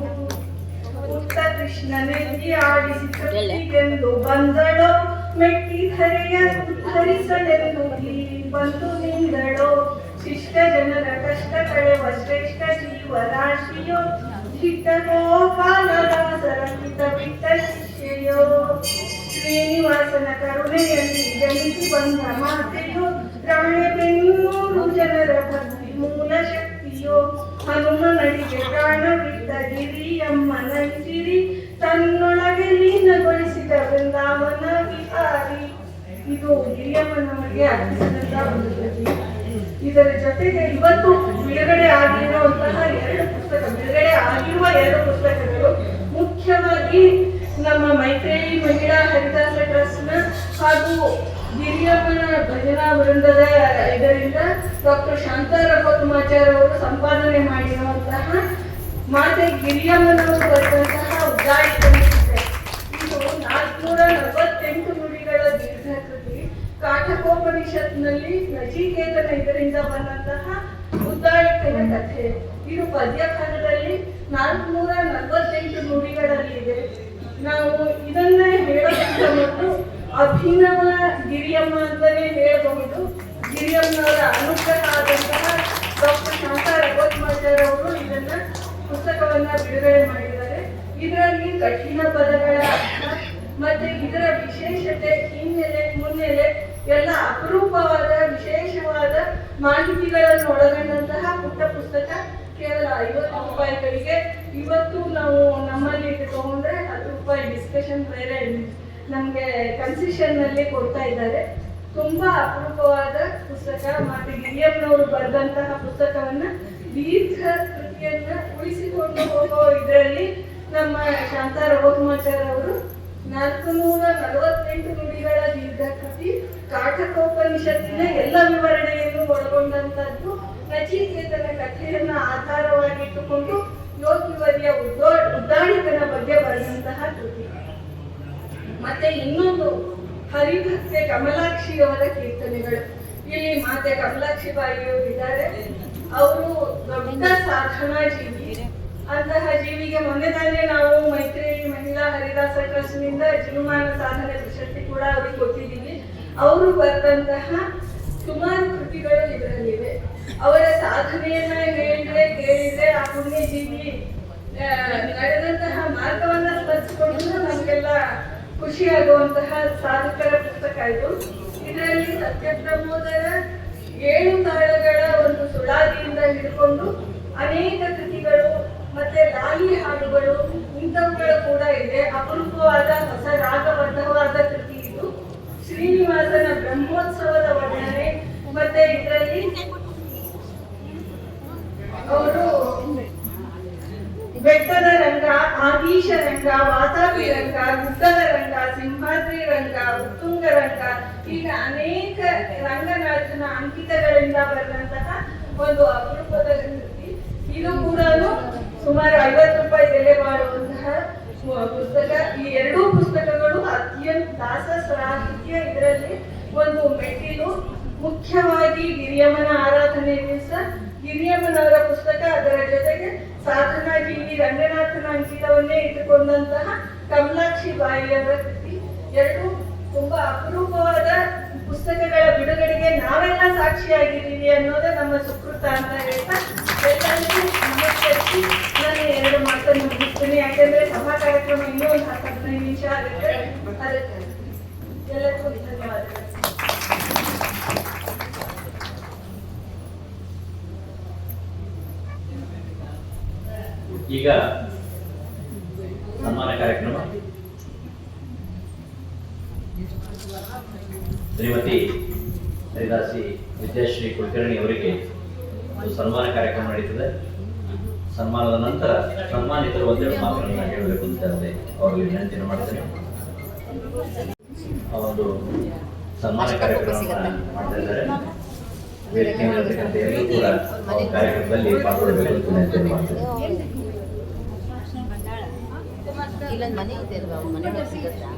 ಪುಟ್ಟ ಕೃಷ್ಣನೆಂದಿ ಆಡಿಸಿ ತೃಪ್ತಿಗೆಂದು ಬಂದಳೋ, ಮೆಟ್ಟಿ ಧರೆಯ ಉದ್ಧರಿಸಲೆಂದು ಇಲ್ಲಿ ಬಂದು ನಿಂದಳೋ, ಶಿಷ್ಟ ಜನರ ಕಷ್ಟ ಕಳೆವ ಶ್ರೇಷ್ಠ ಜೀವರಾಶಿಯೋ, ಚಿತ್ತ ಗೋಪಾಲದಾಸರ ಪಿತ ಬಿಟ್ಟ ಶಿಷ್ಯೆಯೋ, ಶ್ರೀನಿವಾಸನ ಕರುಣೆಯಲ್ಲಿ ಜನಿಸಿ ಬಂದ ಮಾತೆಯೋ, ರಾಣೆಬೆನ್ನೂರು ಜನರ ಭಕ್ತಿ ಮೂಲ ಶಕ್ತಿಯೋ, ಹನುಮನಡಿಗೆ ಪ್ರಾಣವಿದ್ದ ಗಿರಿಯಮ್ಮ ನಂಜಿರಿ, ತನ್ನೊಳಗೆ ಲೀನಗೊಳಿಸಿದ ಬೃಂದಾವನ ವಿಹಾರಿ. ಇದು ಗಿರಿಯಮ್ಮನವರಿಗೆ ಅರ್ಪಿಸಿದಂತಹ ಒಂದು ಕೃತಿ. ಇದರ ಜೊತೆಗೆ ಇವತ್ತು ಬಿಡುಗಡೆ ಆಗಿರುವ 2 ಪುಸ್ತಕಗಳು ಮುಖ್ಯವಾಗಿ ನಮ್ಮ ಮೈತ್ರೇಯಿ ಮಹಿಳಾ ಹರಿದಾಸ ಟ್ರಸ್ಟ್ನ ಹಾಗೂ ಗಿರಿಯಮ್ಮನ ಭಜನಾ ವೃಂದದ ಇದರಿಂದ ಡಾಕ್ಟರ್ ಶಾಂತಾರಘೋತ್ತಮಾಚಾರ್ಯ ಅವರು ಸಂಪಾದನೆ ಮಾಡಿರುವಂತಹ ಮಾತೆ ಗಿರಿಯಮ್ಮನವರು ಬರೆದಂತಹ ಉದ್ದಾಯಿತ ಇದು 448 ನುಡಿಗಳ ದೀರ್ಘಕೃತಿ. ಕಾಠಕೋಪನಿಷತ್ನಲ್ಲಿ ನಚಿಕೇತನ ಇದರಿಂದ ಬಂದಂತಹ ಉದ್ದಾಯಿಕನ ಕಥೆ. ಇದು ಪದ್ಯಖಂಡದಲ್ಲಿ 448 ನುಡಿಗಳಲ್ಲಿದೆ. ನಾವು ಇದನ್ನ ಹೇಳೋದಕ್ಕಿಂತ ಮೊದಲು ಅಭಿನವ ಗಿರಿಯಮ್ಮ ಅಂತಾನೆ ಹೇಳಬಹುದು. ಗಿರಿಯಮ್ಮನವರ ಅನುಗ್ರಹ ಆದಂತಹ ಡಾಕ್ಟರ್ ಶಾಂತಾರಘೋತ್ತಮಾಚಾರ್ಯ ಅವರು ಇದನ್ನ ಪುಸ್ತಕವನ್ನ ಬಿಡುಗಡೆ ಮಾಡಿದ್ದಾರೆ. ಇದರಲ್ಲಿ ಕಠಿಣ ಪದಗಳ ಅರ್ಥ ಮತ್ತೆ ಇದರ ವಿಶೇಷತೆ, ಹಿನ್ನೆಲೆ, ಮುನ್ನೆಲೆ ಎಲ್ಲ ಅಪರೂಪವಾದ ವಿಶೇಷವಾದ ಮಾಹಿತಿಗಳನ್ನು ಒಳಗೊಂಡಂತಹ ಪುಟ್ಟ ಪುಸ್ತಕ. ಕೇವಲ 50 ರೂಪಾಯಿಗಳಿಗೆ. ಇವತ್ತು ನಾವು ನಮ್ಮಲ್ಲಿ ತಗೊಂಡ್ರೆ 10 ರೂಪಾಯಿ ಡಿಸ್ಕಷನ್ ಬೇರೆ ನಮಗೆ ಕನ್ಸೆಷನ್ ನಲ್ಲಿ ಕೊಡ್ತಾ ಇದ್ದಾರೆ. ತುಂಬಾ ಅಪರೂಪವಾದ ಪುಸ್ತಕ. ಮತ್ತೆ ಗಿರಿಯಮ್ಮನವರು ಬರೆದಂತಹ ಪುಸ್ತಕವನ್ನ ದೀರ್ಘ ಕೃತಿಯನ್ನ ಉಳಿಸಿಕೊಂಡು ಹೋಗೋ ಇದರಲ್ಲಿ ನಮ್ಮ ಶಾಂತಾರಘೋತ್ತಮಾಚಾರ್ಯ ಅವರು 448 ನುಡಿಗಳ ದೀರ್ಘ ಕೃತಿ, ಕಾಠಕೋಪನಿಷತ್ತಿನ ಎಲ್ಲ ವಿವರಣೆಯನ್ನು ಒಳಗೊಂಡಂತದ್ದು, ನಚಿಕೇತನ ಕಥೆಯನ್ನ ಆಧಾರವಾಗಿಟ್ಟುಕೊಂಡು ಯೋಗಿವರಿಯ ಉದ್ದಾಡಿಕನ ಬಗ್ಗೆ ಬರೆದಂತಹ ಕೃತಿ. ಮತ್ತೆ ಇನ್ನೊಂದು ಹರಿಭಕ್ತೆ ಕಮಲಾಕ್ಷಿಯವರ ಕೀರ್ತನೆಗಳು. ಇಲ್ಲಿ ಮಾತೆ ಕಮಲಾಕ್ಷಿ ಬಾಯಿಯವರು ಇದ್ದಾರೆ. ಅವರು ದೊಡ್ಡ ಸಾಧನಾ ಜೀವಿ. ಅಂತಹ ಜೀವಿಗೆ ಮೊನ್ನೆ ತಾನೇ ನಾವು ಮೈತ್ರಿ ಮಹಿಳಾ ಹರಿದಾಸ ಟ್ರಸ್ಟ್ ನಿಂದ ಜೀವಮಾನ ಸಾಧನೆ ಪ್ರಶಸ್ತಿ ಕೂಡ ಅವ್ರಿಗೆ ಕೊಟ್ಟಿದ್ದೀವಿ. ಅವರು ಬರೆದಂತಹ ಸುಮಾರು ಕೃತಿಗಳು ಇದರಲ್ಲಿವೆ. ಅವರ ಸಾಧನೆಯನ್ನ ಕೇಳಿದ್ರೆ ಆ ಪುಣ್ಯ ಜೀವಿ ನಡೆದಂತಹ ಮಾರ್ಗವನ್ನ ಸ್ಮರಿಸಿಕೊಂಡು ನಮಗೆಲ್ಲ ಖುಷಿಯಾಗುವಂತಹ ಸಾಧಕರ ಪುಸ್ತಕ ಇದು. ಇದರಲ್ಲಿ ಸತ್ಯಪ್ರಮೋದರ 7 ತಾಳಗಳ ಒಂದು ಸುಳಾದಿಯಿಂದ ಹಿಡ್ಕೊಂಡು ಅನೇಕ ಕೃತಿಗಳು ಮತ್ತೆ ಲಾಲಿ ಹಾಡುಗಳು ಇಂಥವುಗಳು ಕೂಡ ಇದೆ. ಅಪರೂಪವಾದ ಹೊಸ ರಾಗಬದ್ಧವಾದ ಕೃತಿ ಇದು. ಶ್ರೀನಿವಾಸನ ಬ್ರಹ್ಮೋತ್ಸವದ ವರ್ಣನೆ ಮತ್ತೆ ಇದರಲ್ಲಿ ಅವರು ಬೆಟ್ಟದ ರಂಗ, ಆದೀಶ ರಂಗ, ವಾತಾಪಿ ರಂಗ, ಗುಡ್ಡದ ರಂಗ, ಸಿಂಹಾದ್ರಿ ರಂಗ, ಉತ್ತುಂಗ ರಂಗ, ಈಗ ಅನೇಕ ರಂಗನಾಥನ ಅಂಕಿತಗಳಿಂದ ಬರೆದಂತಹ ಒಂದು ಅಪರೂಪದ ಕೃತಿ. ಇದು ಕೂಡ ಸುಮಾರು 50 ರೂಪಾಯಿ ಬೆಲೆ ಬಾಳುವಂತಹ ಪುಸ್ತಕ. ಈ 2 ಪುಸ್ತಕಗಳು ಅತ್ಯಂತ ದಾಸ ಸಾಹಿತ್ಯ. ಇದರಲ್ಲಿ ಒಂದು ಮೆಟ್ಟಿಲು, ಮುಖ್ಯವಾಗಿ ಗಿರಿಯಮ್ಮನ ಆರಾಧನೆ ದಿವಸ ಗಿರಿಯಮ್ಮನವರ ಪುಸ್ತಕ, ಅದರ ಜೊತೆಗೆ ಸಾಧನಾ ಜೀವಿ ರಂಗನಾಥನ ಅಂಕಿತವನ್ನೇ ಇಟ್ಟುಕೊಂಡಂತಹ ಕಮಲಾಕ್ಷಿ ಬಾಯಿಯವರ ಕೃತಿ. 2 ತುಂಬಾ ಅಪರೂಪವಾದ ಪುಸ್ತಕಗಳ ಬಿಡುಗಡೆಗೆ ನಾವೆಲ್ಲ ಸಾಕ್ಷಿಯಾಗಿದ್ದೀವಿ ಅನ್ನೋದೇ ನಮ್ಮ ಸುಕೃತ ಅಂತ ಹೇಳ್ತಾ ಎಲ್ಲರಿಗೂ ನಮಸ್ಕರಿಸಿ ನಾನು 2 ಮಾತನ್ನು ಮುಗಿಸ್ತೀನಿ. ಯಾಕೆಂದ್ರೆ ಸಭಾ ಕಾರ್ಯಕ್ರಮ ಇನ್ನೂ ಒಂದು 15 ನಿಮಿಷ ಆಗುತ್ತೆ. ಅದಕ್ಕೆ ಎಲ್ಲರಿಗೂ ಧನ್ಯವಾದಗಳು. ಈಗ ಸನ್ಮಾನ ಕಾರ್ಯಕ್ರಮ ಶ್ರೀಮತಿ ಹರಿದಾಸಿ ವಿದ್ಯಾಶ್ರೀ ಕುಲಕರ್ಣಿ ಅವರಿಗೆ ಒಂದು ಸನ್ಮಾನ ಕಾರ್ಯಕ್ರಮ ನಡೀತದೆ. ಸನ್ಮಾನದ ನಂತರ ಸನ್ಮಾನಿತರು ಒಂದೆರಡು ಮಾತುಗಳನ್ನು ಹೇಳಬೇಕು ಅಂತ ಅವರಿಗೆ ವಿನಂತಿಯನ್ನು ಮಾಡ್ತೇನೆ. ಆ ಒಂದು ಸನ್ಮಾನ ಕಾರ್ಯಕ್ರಮವನ್ನು ಮಾಡ್ತಾ ಇದ್ದಾರೆ. ವೇದಿಕೆ ಮೇಲಿರ್ತಕ್ಕಂಥ ಎಲ್ಲರೂ ಕೂಡ ಆ ಕಾರ್ಯಕ್ರಮದಲ್ಲಿ ಪಾಲ್ಗೊಳ್ಳಬೇಕು ಅಂತ ವಿನಂತಿಯನ್ನು ಮಾಡ್ತೇನೆ. ಇಲ್ಲೊಂದು ಮನೆ ಇದೆ ಅಲ್ವಾ, ಮನೆ ಒಳಗೆ ಸಿಗುತ್ತಾ?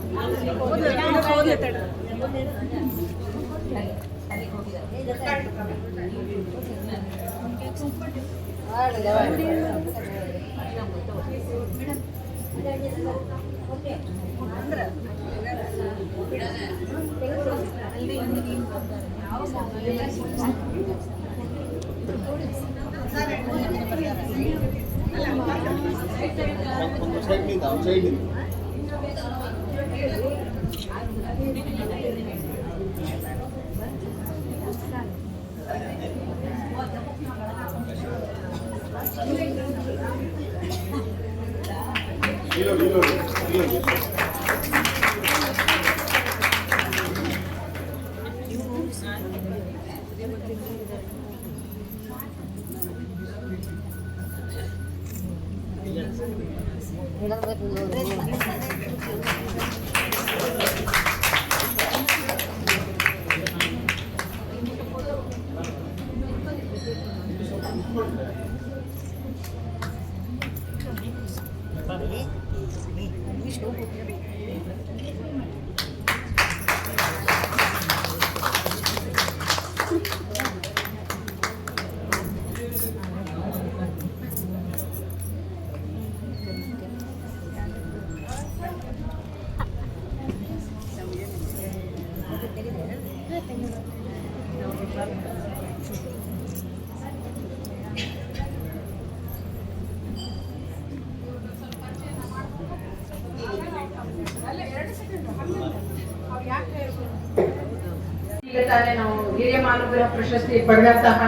ಈಗ ತಾನೇ ನಾವು ಹಿರಿಯ ಮಾನವರ ಪ್ರಶಸ್ತಿ ಪಡೆದಂತಹ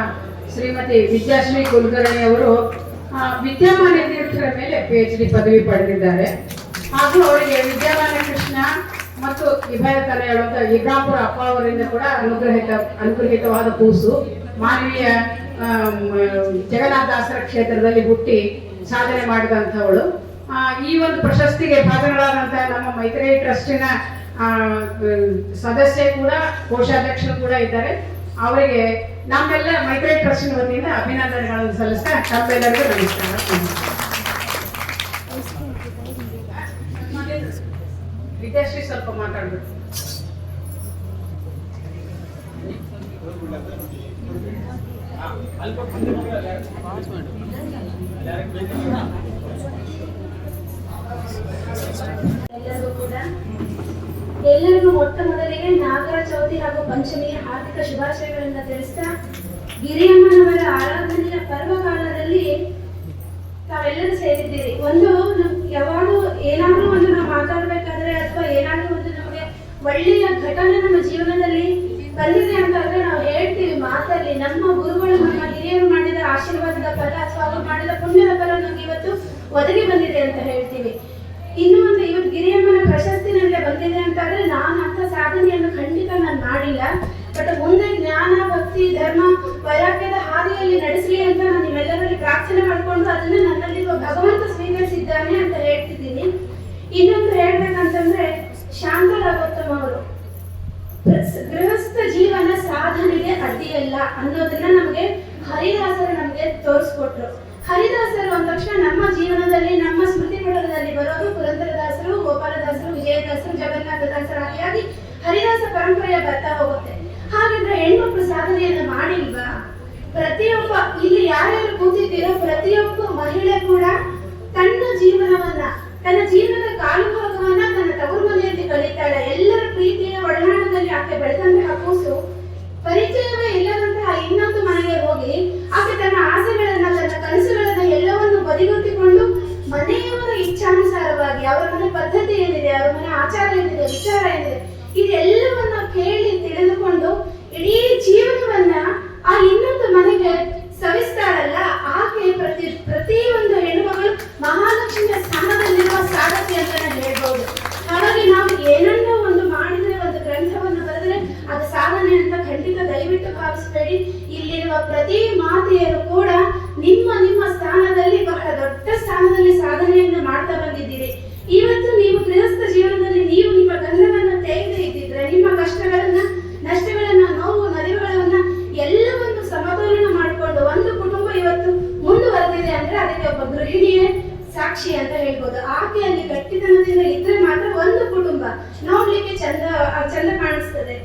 ಶ್ರೀಮತಿ ವಿದ್ಯಾಶ್ರೀ ಕುಲಕರ್ಣಿ ಅವರು ವಿದ್ಯಮಾನ ತೀರ್ಥರ ಮೇಲೆ PhD ಪದವಿ ಪಡೆದಿದ್ದಾರೆ. ಹಾಗೂ ಅವರಿಗೆ ವಿದ್ಯಮಾನ ಕೃಷ್ಣ ಮತ್ತು ಇಭಯತನ ಹೇಳುವಂತ ಇಬ್ರಾಪುರ ಅಪ್ಪ ಅವರಿಂದ ಕೂಡ ಅನುಗ್ರಹಿತವಾದ ಕೂಸು. ಮಾನವೀಯ ಜಗನ್ನಾಥದಾಸರ ಕ್ಷೇತ್ರದಲ್ಲಿ ಹುಟ್ಟಿ ಸಾಧನೆ ಮಾಡಿದಂಥವಳು. ಈ ಒಂದು ಪ್ರಶಸ್ತಿಗೆ ಭಾಜನರಾದಂತಹ ನಮ್ಮ ಮೈತ್ರಿ ಟ್ರಸ್ಟಿನ ಸದಸ್ಯ ಕೂಡ ಕೋಶಾಧ್ಯಕ್ಷರು ಕೂಡ ಇದ್ದಾರೆ. ಅವರಿಗೆ ನಮ್ಮೆಲ್ಲ ಮೈತ್ರಿ ಟ್ರಸ್ಟಿನ ವತಿಯಿಂದ ಅಭಿನಂದನೆಗಳನ್ನು ಸಲ್ಲಿಸ್ತಾ ತಮ್ಮೆಲ್ಲರಿಗೂ ನಮಸ್ಕಾರ. ವಿದ್ಯಾಶ್ರೀ ಸ್ವಲ್ಪ ಮಾತಾಡಬೇಕು. ಎಲ್ಲರಿಗೂ ಕೂಡ ಎಲ್ಲರಿಗೂ ಮೊಟ್ಟ ಮೊದಲಿಗೆ ನಾಗರ ಚೌತಿ ಹಾಗೂ ಪಂಚಮಿಯ ಹಾರ್ದಿಕ ಶುಭಾಶಯಗಳನ್ನು ತಿಳಿಸ್ತಾ ಗಿರಿಯಮ್ಮನವರ ಆರಾಧನೆಯ ಪರ್ವಕಾಲದಲ್ಲಿ ತಾವೆಲ್ಲರೂ ಸೇರಿದ್ದೀರಿ. ಒಂದು ಯಾವಾಗಲೂ ಏನಾದ್ರೂ ಒಂದು ನಾವು ಮಾತಾಡ್ಬೇಕಾದ್ರೆ ಅಥವಾ ಏನಾದ್ರೂ ಒಂದು ನಮಗೆ ಒಳ್ಳೆಯ ಘಟನೆ ನಮ್ಮ ಜೀವನದಲ್ಲಿ ಬಂದಿದೆ ಅಂತಂದ್ರೆ ನಾವು ಹೇಳ್ತೀವಿ ಮಾತಲ್ಲಿ, ನಮ್ಮ ಗುರುಗಳು ನಮ್ಮ ಹಿರಿಯರು ಮಾಡಿದ ಆಶೀರ್ವಾದದ ಫಲ ಅಥವಾ ಅವರು ಮಾಡಿದ ಪುಣ್ಯದ ಫಲ ನಮ್ಗೆ ಇವತ್ತು ಒದಗಿ ಬಂದಿದೆ ಅಂತ ಹೇಳ್ತೀವಿ. ಇನ್ನು ಒಂದು ಇವತ್ತು ಗಿರಿಯಮ್ಮನ ಪ್ರಶಸ್ತಿ ನನಗೆ ಬಂದಿದೆ ಅಂತಂದ್ರೆ ನಾನು ಅಂತ ಸಾಧನೆಯನ್ನು ಖಂಡಿತ ನಾನು ಮಾಡಿಲ್ಲ. ಬಟ್ ಮುಂದೆ ಜ್ಞಾನ, ಭಕ್ತಿ, ಧರ್ಮ, ವೈರಾಗ್ಯದ ಹಾದಿಯಲ್ಲಿ ನಡೆಸಲಿ ಅಂತ ನಾನು ನಿಮ್ಮೆಲ್ಲರಲ್ಲಿ ಪ್ರಾರ್ಥನೆ ಮಾಡಿಕೊಂಡು ಅದನ್ನ ನನ್ನಲ್ಲಿ ಭಗವಂತ ಸ್ವೀಕರಿಸಿದ್ದಾನೆ ಅಂತ ಹೇಳ್ತಿದ್ದೀನಿ. ಇನ್ನೊಂದು ಹೇಳ್ಬೇಕಂತಂದ್ರೆ ಶಾಂತ ರಾಘೋತ್ತಮ ಅವರು ಗೃಹಸ್ಥ ಜೀವನ ಸಾಧನೆಗೆ ಅಡ್ಡಿಯಲ್ಲ ಅನ್ನೋದನ್ನ ನಮಗೆ ಹರಿದಾಸರು ನಮಗೆ ತೋರಿಸ್ಕೊಟ್ರು. ಹರಿದಾಸರು ಅಂದ ತಕ್ಷಣ ನಮ್ಮ ಜೀವನದಲ್ಲಿ ನಮ್ಮ ಸ್ಮೃತಿ ಪಟಲದಲ್ಲಿ ಬರೋದು ಪುರಂದರದಾಸರು, ಗೋಪಾಲದಾಸರು, ವಿಜಯದಾಸರು, ಜಗನ್ನಾಥದಾಸರು ಹಾಗಾಗಿ ಹರಿದಾಸ ಪರಂಪರೆಯ ಬರ್ತಾ ಹೋಗುತ್ತೆ. ಹಾಗಾದ್ರೆ ಹೆಣ್ಮಕ್ಳು ಸಾಧನೆಯನ್ನು ಮಾಡಿಲ್ವಾ? ಪ್ರತಿಯೊಬ್ಬ ಇಲ್ಲಿ ಯಾರ್ಯಾರು ಕೂತಿದ್ದೀರೋ ಪ್ರತಿಯೊಬ್ಬ ಮಹಿಳೆ ಕೂಡ ತನ್ನ ಜೀವನವನ್ನ, ತನ್ನ ಜೀವನದ ಕಾಲುಭಾಗವನ್ನ ತನ್ನ ತವರು ಮನೆಯಲ್ಲಿ ಕಳೀತಾಳೆ. ಎಲ್ಲರ ಪ್ರೀತಿಯ ಒಡನಾಟದಲ್ಲಿ ಆಕೆ ಬೆಳೆದಂತಹ ಕೂಸು ಪರಿಚಯವೇ ಇಲ್ಲದಂತಹ ಇನ್ನೊಂದು ಮನೆಗೆ ಹೋಗಿ ಆಕೆ ತನ್ನ ಆಸೆಗಳನ್ನ, ತನ್ನ ಕನಸುಗಳನ್ನ ಎಲ್ಲವನ್ನು ಬದಿಗೊತ್ತಿಕೊಂಡು ಮನೆಯವರ ಇಚ್ಛಾನುಸಾರವಾಗಿ ಅವರ ಮನೆ ಪದ್ಧತಿ ಏನಿದೆ, ಅವರ ಮನೆ ಆಚಾರ ಏನಿದೆ, ವಿಚಾರ ಏನಿದೆ, ಇದೆಲ್ಲವನ್ನ ಕೇಳಿ ತಿಳಿದುಕೊಂಡು ಇಡೀ ಜೀವನವನ್ನ ಆ ಇನ್ನೊಂದು ಮನೆಗೆ ಸವಿಸ್ತಾಳಲ್ಲ, ಆಕೆ ಪ್ರತಿಯೊಂದು ಹೆಣ್ಣುಮಗಳು ಮಹಾಲಕ್ಷ್ಮಿಯ ಸ್ಥಾನದಲ್ಲಿರುವ ಸಾಧಕಿ ಅಂತ ಹೇಳ್ಬಹುದು. ಹಾಗಾಗಿ ನಾವು ಏನನ್ನೋ ಒಂದು ಮಾಡಿದ್ರೆ, ಒಂದು ಗ್ರಂಥವನ್ನು ಬರೆದ್ರೆ ಅದು ಸಾಧನೆ ಅಂತ ಖಂಡಿತ ದಯವಿಟ್ಟು ಭಾವಿಸಬೇಡಿ. ಇಲ್ಲಿರುವ ಪ್ರತಿ ಮಾತೆಯರು ಕೂಡ ನಿಮ್ಮ ನಿಮ್ಮ ಸ್ಥಾನದಲ್ಲಿ ಬಹಳ ದೊಡ್ಡ ಸ್ಥಾನದಲ್ಲಿ ಸಾಧನೆಯನ್ನು ಮಾಡ್ತಾ ಬಂದಿದ್ದೀರಿ. ಇವತ್ತು ನೀವು ಗೃಹಸ್ಥ ಜೀವನದಲ್ಲಿ ನೀವು ನಿಮ್ಮ ಗಂಧವನ್ನು ತೆಗೆದೇ ಇದ್ದಿದ್ರೆ ನಿಮ್ಮ ಕಷ್ಟಗಳನ್ನ, ನಷ್ಟಗಳನ್ನ, ನೋವು, ನಲಿವುಗಳನ್ನ ಎಲ್ಲವನ್ನು ಸಮತೋಲನ ಮಾಡಿಕೊಂಡು ಒಂದು ಕುಟುಂಬ ಇವತ್ತು ಮುಂದುವರೆದಿದೆ ಅಂದ್ರೆ ಅದಕ್ಕೆ ಒಬ್ಬ ಗೃಹಿಣಿಯೇ ಸಾಕ್ಷಿ ಅಂತ ಹೇಳ್ಬೋದು. ಆಕೆ ಅಲ್ಲಿ ಗಟ್ಟಿತನದಿಂದ ಇದ್ರೆ ಮಾತ್ರ ಒಂದು ಕುಟುಂಬ ನೋಡ್ಲಿಕ್ಕೆ ಚಂದ ಕಾಣಿಸ್ತದೆ.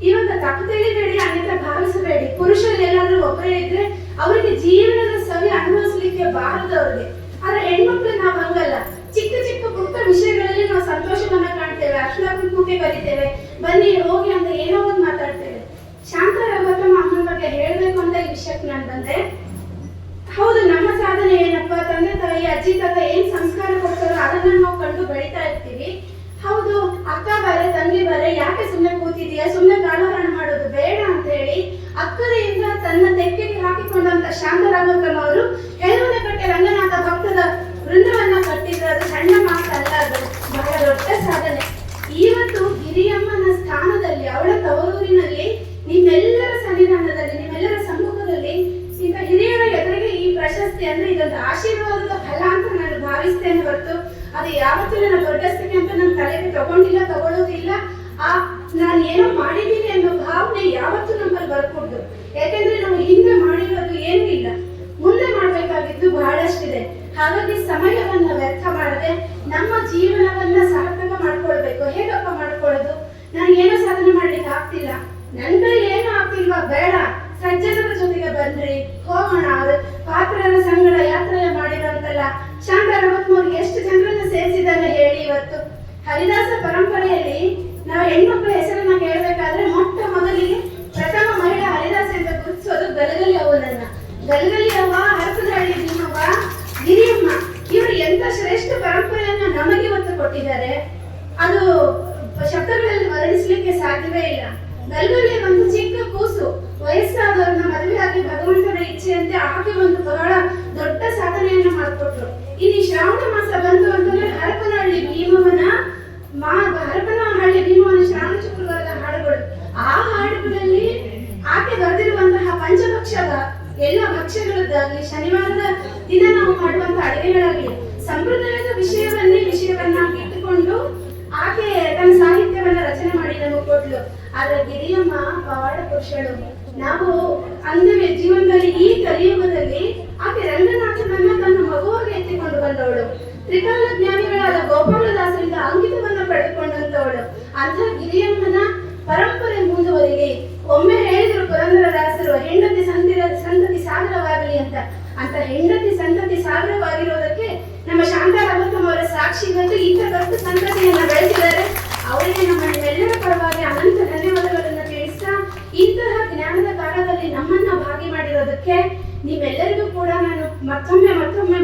ಇವಾಗ ತಪ್ಪು ತಿಳಿಬೇಡಿ, ಅನ್ಯತಾ ಭಾವಿಸಬೇಡಿ. ಪುರುಷರು ಎಲ್ಲಾದ್ರೂ ಒಬ್ಬರೇ ಇದ್ರೆ ಅವರಿಗೆ ಜೀವನದ ಸವಿ ಅನುಭವಿಸ್ಲಿಕ್ಕೆ ಬಾರದವ್ರಿಗೆ. ಆದ್ರೆ ಹೆಣ್ಮಕ್ಳು ನಾವು ಹಂಗಲ್ಲ. ಚಿಕ್ಕ ಚಿಕ್ಕ ಪುಟ್ಟ ವಿಷಯಗಳಲ್ಲಿ ನಾವು ಸಂತೋಷವನ್ನ ಕಾಣ್ತೇವೆ, ಅರ್ಶನ ಕುಂಕುಮಕ್ಕೆ ಕಲಿತೇವೆ, ಬನ್ನಿ ಹೋಗಿ ಅಂತ ಏನೋ ಒಂದು ಮಾತಾಡ್ತೇವೆ. ಶಾಂತ ರಾಘೋತ್ತಮ ಅಮ್ಮನ ಬಗ್ಗೆ ಹೇಳ್ಬೇಕು ಅಂತ ಈ ವಿಷಯಕ್ಕೆ ನಾನು ಬಂದೆ. ಹೌದು, ನಮ್ಮ ಸಾಧನೆ ಏನಪ್ಪಾ, ತಂದೆ ತಾಯಿ, ಅಜ್ಜಿ ತಾತ ಏನ್ ಸಂಸ್ಕಾರ ಕೊಡ್ತಾರೋ ಅದನ್ನ ನಾವು ಕಂಡು ಬೆಳಿತಾ ಇರ್ತೀವಿ. ಹೌದು, ಅಕ್ಕ ಬಾರೆ, ತಂಗಿ ಬಾರೆ, ಯಾಕೆ ಸುಮ್ಮನೆ ಕೂತಿದೀಯಾ, ಸುಮ್ಮನೆ ಕಾಲಹರಣ ಮಾಡೋದು ಬೇಡ ಅಂತ ಹೇಳಿ ಅಕ್ಕರೆಯಿಂದ ತನ್ನ ತೆಕ್ಕೆಗೆ ಹಾಕಿಕೊಂಡಂತ ಶಾಂತ ರಾಘೋತ್ತಮ ಅವರು ಕೆಳವನೆ ಕಟ್ಟೆ ರಂಗನಾಥ ಭಕ್ತದ ವೃಂದವನ್ನ ಕಟ್ಟಿದ್ರು. ಅದು ಸಣ್ಣ ಮಾತಲ್ಲ, ಅದು ಬಹಳ ದೊಡ್ಡ ಸಾಧನೆ. ಇವತ್ತು ಗಿರಿಯಮ್ಮನ ಸ್ಥಾನದಲ್ಲಿ, ಅವಳ ತವರೂರಿನಲ್ಲಿ, ನಿಮ್ಮೆಲ್ಲರ ಸನ್ನಿಧಾನದಲ್ಲಿ, ನಿಮ್ಮೆಲ್ಲರ ಸಮ್ಮುಖದಲ್ಲಿ ಈಗ ಹಿರಿಯರ ಎದುರಿಗೆ ಈ ಪ್ರಶಸ್ತಿ ಅಂದ್ರೆ ಇದೊಂದು ಆಶೀರ್ವಾದದ ಫಲ ಅಂತ ನಾನು ಭಾವಿಸ್ತೇನೆ ಹೊರತು ಅದು ಯಾವತ್ತೂ ನನ್ನ ದೊಡ್ಡಸ್ತಿಗೆ ಅಂತ ನನ್ನ ತಲೆಗೆ ತಗೊಳ್ಳೋದಿಲ್ಲ. ನಾನು ಏನೋ ಮಾಡಿದ್ದೀನಿ ಅನ್ನೋ ಭಾವನೆ ಯಾವತ್ತೂ ನಮ್ಮಲ್ಲಿ ಬರ್ಕೊಡ್ದು. ಯಾಕೆಂದ್ರೆ ನಾವು ಹಿಂದೆ ಮಾಡಿರೋದು ಏನೂ ಇಲ್ಲ, ಮುಂದೆ ಮಾಡ್ಬೇಕಾಗಿದ್ದು ಬಹಳಷ್ಟಿದೆ. ಹಾಗಾಗಿ ಸಮಯವನ್ನ ವ್ಯರ್ಥ ಮಾಡದೆ ನಮ್ಮ ಜೀವನವನ್ನ ಸಾರ್ಥಕ ಮಾಡ್ಕೊಳ್ಬೇಕು. ಹೇಗಪ್ಪ ಮಾಡ್ಕೊಳ್ಳೋದು? ನನಗೇನೋ ಸಾಧನೆ ಮಾಡ್ಲಿಕ್ಕೆ ಆಗ್ತಿಲ್ಲ, ನನ್ ಕೈಲಿ ಏನೂ ಆಗ್ತಿಲ್ವಾ? ಬೇಡ, ಸಜ್ಜನರ ಜೊತೆಗೆ ಬನ್ರಿ, ಹೋಗೋಣ. ಪಾತ್ರರ ಸಂಗಡ ಯಾತ್ರೆ ಮಾಡಿರೋಂತಲ್ಲ ಶಾಂತ ರಾಘೋತ್ತಮವ್ರಿಗೆ ಎಷ್ಟು ಜನರನ್ನ ಸೇರಿಸಿದ್ದಾರೆ ಹೇಳಿ. ಇವತ್ತು ಹರಿದಾಸ ಪರಂಪರೆಯಲ್ಲಿ ನಾವು ಹೆಣ್ಮಕ್ಳ ಹೆಸರನ್ನ ಕೇಳಬೇಕಾದ್ರೆ ಮೊಟ್ಟ ಮೊದಲಿಗೆ ಪ್ರಥಮ ಮಹಿಳಾ ಹರಿದಾಸ ಅಂತ ಗುರುತಿಸೋದು ಗಲಗಲಿ ಅವನನ್ನ. ಗಲಗಲಿ ಅವ್ವ, ಹರಪನಹಳ್ಳಿ ಭೀಮವ್ವ, ಗಿರಿಯಮ್ಮ, ಇವರು ಎಂತ ಶ್ರೇಷ್ಠ ಪರಂಪರೆಯನ್ನ ನಮಗೆ ಇವತ್ತು ಕೊಟ್ಟಿದ್ದಾರೆ. ಅದು ಶಬ್ದಗಳಲ್ಲಿ ವರ್ಣಿಸ್ಲಿಕ್ಕೆ ಸಾಧ್ಯವೇ ಇಲ್ಲ. ಗಲಗಲಿ ಒಂದು ಚಿಕ್ಕ ಕೂಸು, ವಯಸ್ಸಾದವ್ರನ್ನ ಮದುವೆಯಾಗಿ ಭಗವಂತನ ಇಚ್ಛೆಯಂತೆ ಆಕೆ ಒಂದು ಬಹಳ ದೊಡ್ಡ ಸಾಧನೆಯನ್ನ ಮಾಡಿಕೊಟ್ರು. ಇನ್ನು ಶ್ರಾವಣ ಮಾಸ ಬಂತು ಅಂತಂದ್ರೆ ಹರಪನಹಳ್ಳಿ ಭೀಮವ್ವನ ಶ್ರಾವಣ ಶುಕ್ರವಾರದ ಹಾಡುಗಳು, ಆ ಹಾಡುಗಳಲ್ಲಿ ಆಕೆ ಬರೆದಿರುವಂತಹ ಪಂಚಭಕ್ಷದ ಎಲ್ಲ ಭಕ್ಷ್ಯಗಳದ್ದಾಗ್ಲಿ, ಶನಿವಾರದ ದಿನ ನಾವು ಮಾಡುವಂತಹ ಅಡುಗೆಗಳಾಗ್ಲಿ, ಸಂಪ್ರದಾಯದ ವಿಷಯವನ್ನಾಗಿ ಇಟ್ಟುಕೊಂಡು ಆಕೆ ತನ್ನ ಸಾಹಿತ್ಯವನ್ನ ರಚನೆ ಮಾಡಿ ನಮಗೆ ಕೊಟ್ಲು. ಆದ್ರೆ ಗಿರಿಯಮ್ಮ ಪವಾಡ ಪುರುಷಳು. ನಾವು ಅಂದವೇ ಜೀವನದಲ್ಲಿ ಈ ಕಲಿಯುಗದಲ್ಲಿ ಆಕೆ ರಂಗನಾಥನನ್ನ ತನ್ನ ಮಗುವಾಗಿ ಎತ್ತಿಕೊಂಡು ಬಂದವಳು. ತ್ರಿಕಾಲ ಜ್ಞಾನಿಗಳಾದ ಗೋಪಾಲದಾಸರಿಂದ ಅಂಕಿತವನ್ನ ಪಡೆದುಕೊಂಡಂತವಳು. ಅಂಥ ಗಿರಿಯಮ್ಮನ ಪರಂಪರೆ ಮುಂದುವರಿಲಿ. ಒಮ್ಮೆ ಹೇಳಿದ್ರು ಪುರಂದರದಾಸರು, ಹೆಂಡತಿ ಸಂತತಿ ಅಂತ ಹೆಂಡತಿ ಸಂತತಿ ಸಾಗರವಾಗಿರೋದಕ್ಕೆ ನಮ್ಮ ಶಾಂತಾ ರಘುತ್ತಮ್ ಅವರ ಸಾಕ್ಷಿ ಬಂದು ಇಂಥ ದೊಡ್ಡ ಸಂತತಿಯನ್ನ ಬೆಳೆಸಿದ್ದಾರೆ. ಅವರಿಗೆ ನಮ್ಮ ನಿಮ್ಮೆಲ್ಲರ ಪರವಾಗಿ ಅನಂತ ಧನ್ಯವಾದಗಳನ್ನು ತಿಳಿಸ್ತಾ, ಇಂತಹ ಜ್ಞಾನದ ಕಾರ್ಯದಲ್ಲಿ ನಮ್ಮನ್ನ ಭಾಗಿ ಮಾಡಿರೋದಕ್ಕೆ ನೀವೆಲ್ಲರಿಗೂ ಕೂಡ ನಾನು ಮತ್ತೊಮ್ಮೆ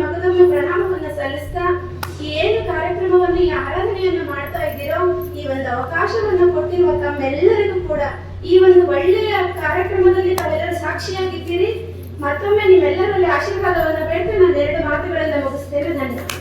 ಮಗದೊಮ್ಮೆ ಪ್ರಣಾಮವನ್ನು ಸಲ್ಲಿಸ್ತಾ, ಏನು ಕಾರ್ಯಕ್ರಮವನ್ನು ಈ ಆರಾಧನೆಯನ್ನು ಮಾಡ್ತಾ ಇದ್ದೀರೋ, ಈ ಒಂದು ಅವಕಾಶವನ್ನು ಕೊಟ್ಟಿರುವ ತಮ್ಮೆಲ್ಲರಿಗೂ ಕೂಡ ಈ ಒಂದು ಒಳ್ಳೆಯ ಕಾರ್ಯಕ್ರಮದಲ್ಲಿ ತಾವೆಲ್ಲರೂ ಸಾಕ್ಷಿಯಾಗಿದ್ದೀರಿ. ಮತ್ತೊಮ್ಮೆ ನೀವೆಲ್ಲರಲ್ಲಿ ಆಶೀರ್ವಾದವನ್ನು ಬೇಡ್ತಾ ನಾನು 2 ಮಾತುಗಳಿಂದ ಮುಗಿಸ್ತೇನೆ. ಧನ್ಯವಾದ.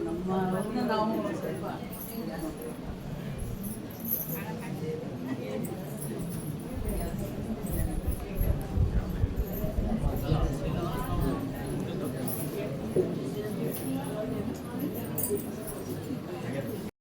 ನಮ್ಮ ನಾವು ಸ್ವಲ್ಪ